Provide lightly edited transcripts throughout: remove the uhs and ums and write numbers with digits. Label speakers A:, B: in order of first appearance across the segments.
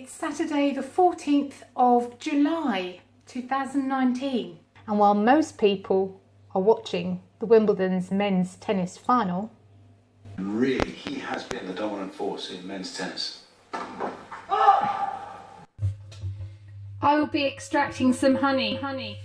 A: It's Saturday the 14th of July 2019, and while most people are watching the Wimbledon's men's tennis final,
B: really he has been the dominant force in men's tennis.
A: I will be extracting some honey.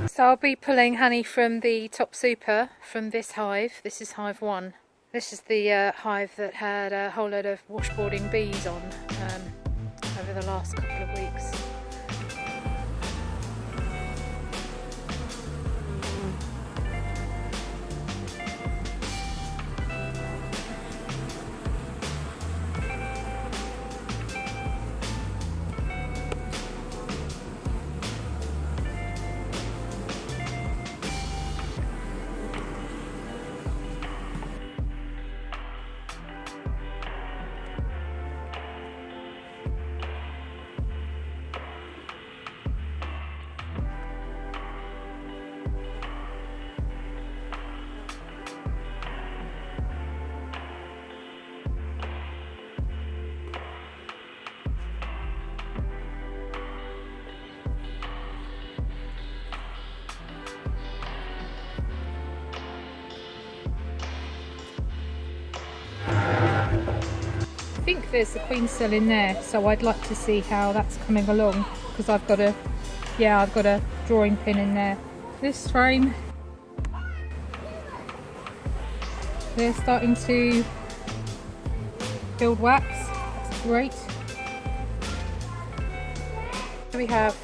A: So I'll be pulling honey from the top super from this hive. This is hive 1. This is the hive that had a whole load of washboarding bees on over the last couple of weeks. I think there's the queen cell in there, so I'd like to see how that's coming along, because I've got a drawing pin in there. This frame, they're starting to build wax. That's great. We have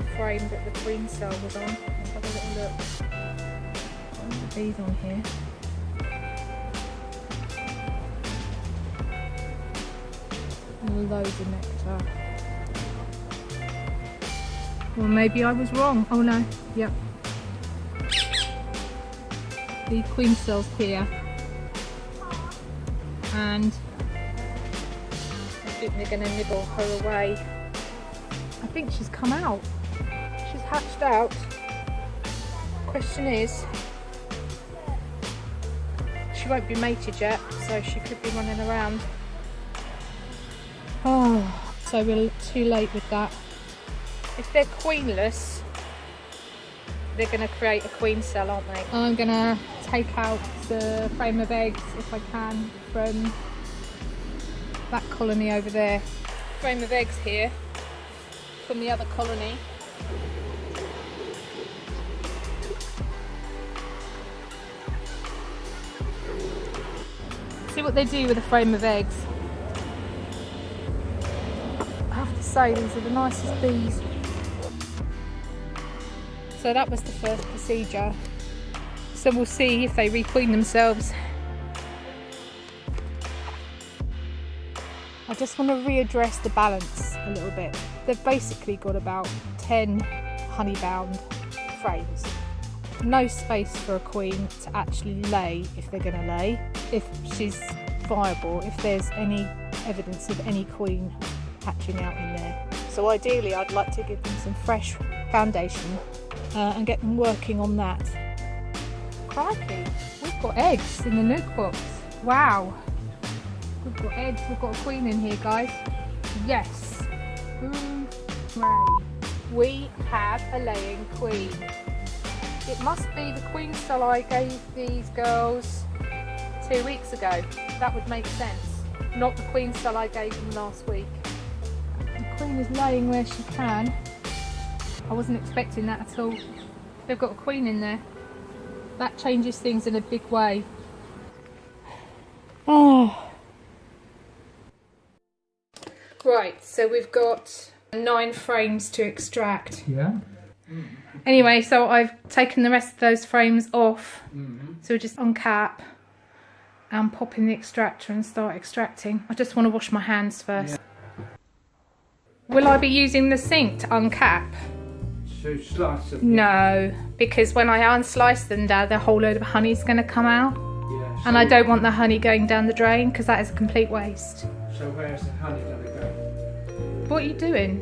A: a frame that the queen cell was on. Let's have a little look. What are the bees on here? Loads of nectar. Well, maybe I was wrong. Oh no, yep. The queen cell's here, and I think they're going to nibble her away. I think she's come out. She's hatched out. Question is, she won't be mated yet, so she could be running around. Oh, so we're too late with that. If they're queenless, they're going to create a queen cell, aren't they? I'm going to take out the frame of eggs, if I can, from that colony over there. Frame of eggs here from the other colony. See what they do with a frame of eggs. I have to say, these are the nicest bees. So that was the first procedure. So we'll see if they requeen themselves. I just want to readdress the balance a little bit. They've basically got about 10 honey-bound frames. No space for a queen to actually lay, if they're going to lay, if she's viable, if there's any evidence of any queen hatching out in there. So ideally I'd like to give them some fresh foundation and get them working on that. Crikey, we've got eggs in the nuke box. Wow, we've got eggs, we've got a queen in here, guys. Yes, hooray. We have a laying queen. It must be the queen cell I gave these girls 2 weeks ago. That would make sense. Not the queen cell I gave them last week. The queen is laying where she can. I wasn't expecting that at all. They've got a queen in there. That changes things in a big way. Oh. Right, so we've got 9 frames to extract.
C: Yeah.
A: Anyway, so I've taken the rest of those frames off. So we'll just uncap and pop in the extractor and start extracting. I just want to wash my hands first.
C: Yeah.
A: Will I be using the sink to uncap?
C: So slice them.
A: No, because when I unslice them, Dad, the whole load of honey is going to come out.
C: Yeah, so
A: And I don't want the honey going down the drain, because that is a complete waste.
C: So where's the honey going to go?
A: What are you doing?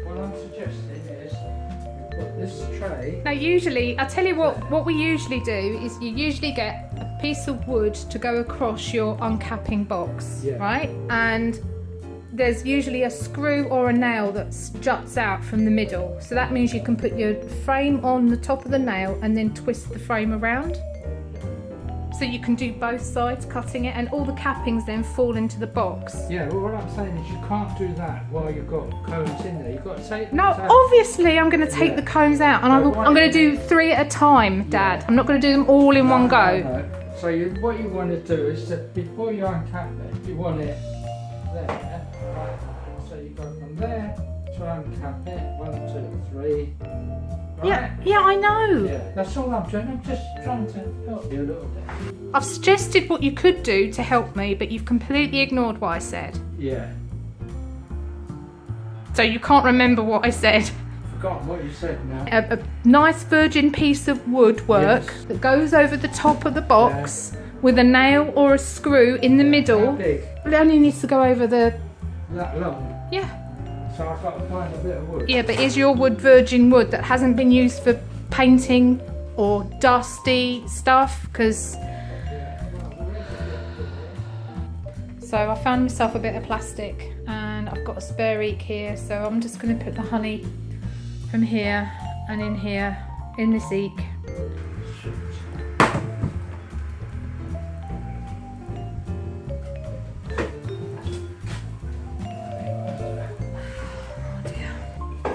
C: What I'm suggesting is you put this tray.
A: Now usually, I'll tell you what we usually do is you usually get a piece of wood to go across your uncapping box,
C: Yeah.
A: right? And there's usually a screw or a nail that juts out from the middle. So that means you can put your frame on the top of the nail and then twist the frame around. So you can do both sides, cutting it, and all the cappings then fall into the box.
C: Yeah, well, what I'm saying is you can't do that while you've got cones in there. You've got to take them
A: No,
C: out.
A: obviously I'm going to take
C: Yeah.
A: the cones out, and
C: But why
A: I'm going
C: don't
A: to
C: you-
A: do 3 at a time, Dad. I'm not going to do them all in one go.
C: No. So what you want to do is to, before you uncap it, you want it there, like that. So you go from there to uncap it, 1, 2, 3. Right?
A: Yeah, I know.
C: Yeah, that's all I'm doing. I'm just trying to help you a little bit.
A: I've suggested what you could do to help me, but you've completely ignored what I said.
C: Yeah.
A: So you can't remember what I said.
C: Forgotten what you said now.
A: A nice virgin piece of woodwork
C: Yes.
A: that goes over the top of the box with a nail or a screw in the
C: How
A: middle.
C: big?
A: It only needs to go over the...
C: That long.
A: Yeah.
C: So I've got to find a bit of wood.
A: Yeah, but is your wood virgin wood that hasn't been used for painting or dusty stuff? Because... So I found myself a bit of plastic, and I've got a spare eek here, so I'm just going to put the honey from here and in here in this eek.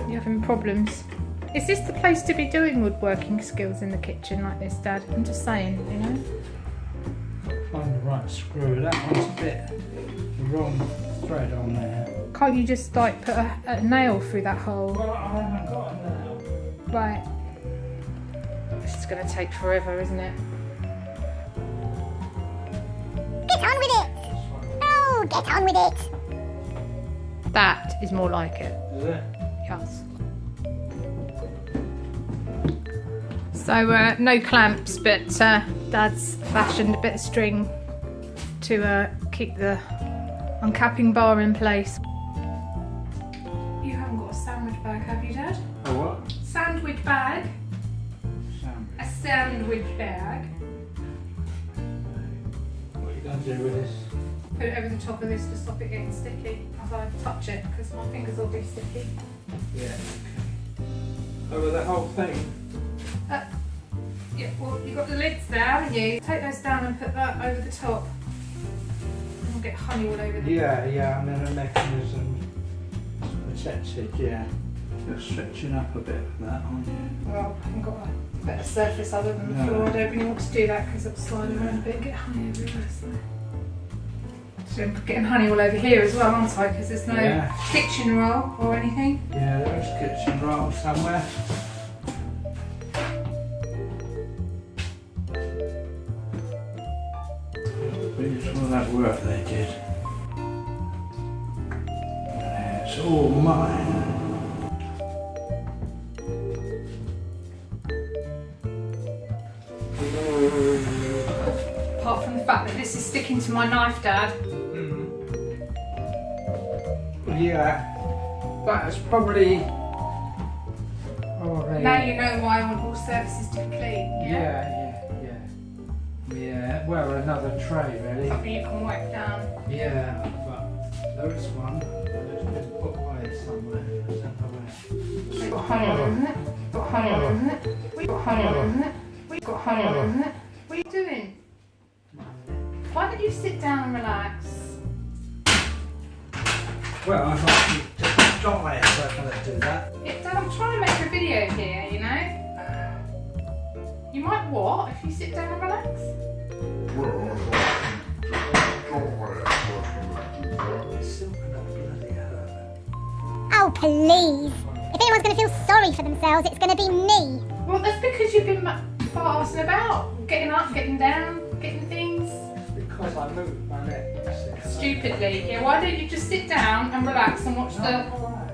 A: You're having problems. Is this the place to be doing woodworking skills in the kitchen like this, Dad? I'm just saying, you know?
C: Find the right screw. That one's a bit the wrong thread on there.
A: Can't you just like put a nail through that hole?
C: Well, I haven't got a nail.
A: Right. This is going to take forever, isn't it?
D: Get on with it! Oh, get on with it!
A: That is more like it.
C: Is it?
A: Yes. So no clamps, but Dad's fashioned a bit of string to keep the uncapping bar in place. You haven't got a sandwich bag, have you, Dad?
C: A what?
A: Sandwich bag.
C: Sandwich.
A: A sandwich bag.
C: What are you going to do with this?
A: Put it over the top of this to stop it getting sticky as I touch it, because my fingers will be sticky.
C: Yeah. Over the whole thing?
A: Yeah, well, you've got the lids there, haven't you? Take those down and put that over the top. And we'll get honey all over them.
C: Yeah, and then a mechanism protects it, yeah. You're stretching up a bit with that, aren't you?
A: Well, I haven't got a better surface other than the
C: No.
A: floor. I don't really want to do that because it'll slide around a bit and get honey everywhere. So I'm getting honey all over here as well, aren't I? Because there's no
C: Yeah.
A: kitchen roll or anything.
C: Yeah, there is kitchen roll somewhere. Please for all that work they did. It's all mine.
A: Apart from the fact that this is sticking to my knife, Dad.
C: Yeah, that's probably.
A: Now you know why I want all surfaces to be clean.
C: Yeah, well, another tray really.
A: Something you can wipe down.
C: Yeah, but there is one that's been put away somewhere. I don't know where.
A: We've got honey on, isn't it? We've got honey on, isn't it? We've got honey on, isn't it? We've got honey on, isn't it? What are you doing? Why don't you sit down and relax?
C: Well, I might be just die if I'm going to do that.
A: I'm trying to make a video here, you know? You might what if you sit down and relax?
C: It's still going to bloody hurt.
D: Oh, please! If anyone's going to feel sorry for themselves, it's going to be me!
A: Well, that's because you've been farsing about. Getting up, getting down, getting things.
C: Because I moved my neck. That's it.
A: Stupidly. Yeah, why don't you just sit down and relax and watch the...
C: Alright.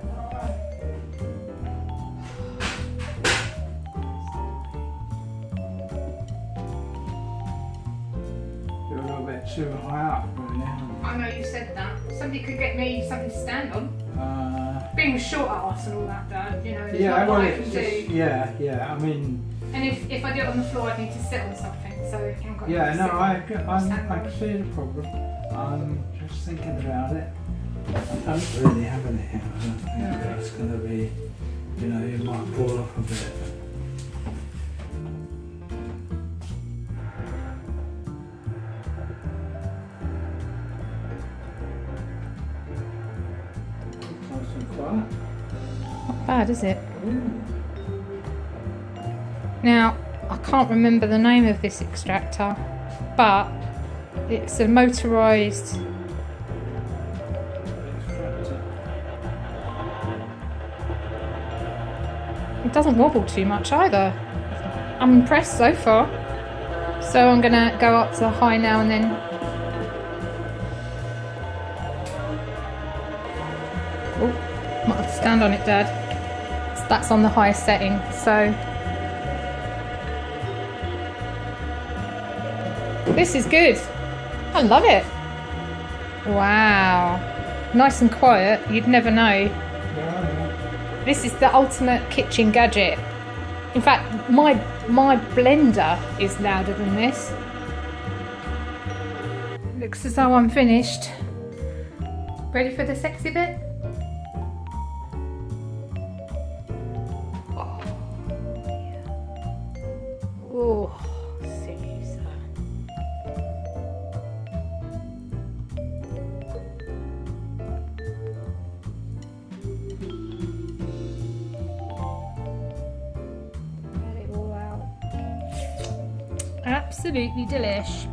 C: You're a little bit too high up, really.
A: I know you said that. Somebody could get me something to stand on. being short arse and all that, Dad, you know, it's
C: Yeah,
A: not
C: well,
A: what I
C: it's
A: can
C: just,
A: do.
C: yeah. I mean,
A: And if I do it on the floor, I need to sit on something, so I haven't got
C: yeah,
A: to
C: no,
A: sit
C: I
A: stand
C: can see the problem. I'm just thinking about it. I don't really have any here. I don't think that's going to be, you know, you might fall off a bit. Nice and quiet.
A: Not bad, is it? Now, I can't remember the name of this extractor, but it's a motorised. It doesn't wobble too much either. I'm impressed so far. So I'm gonna go up to high now and then. Oh, might have to stand on it, Dad. So that's on the highest setting, so. This is good. I love it. Wow. Nice and quiet, you'd never know. This is the ultimate kitchen gadget. In fact, my blender is louder than this. Looks as though I'm finished. Ready for the sexy bit? Oh, Caesar. Get it all out. Absolutely delish.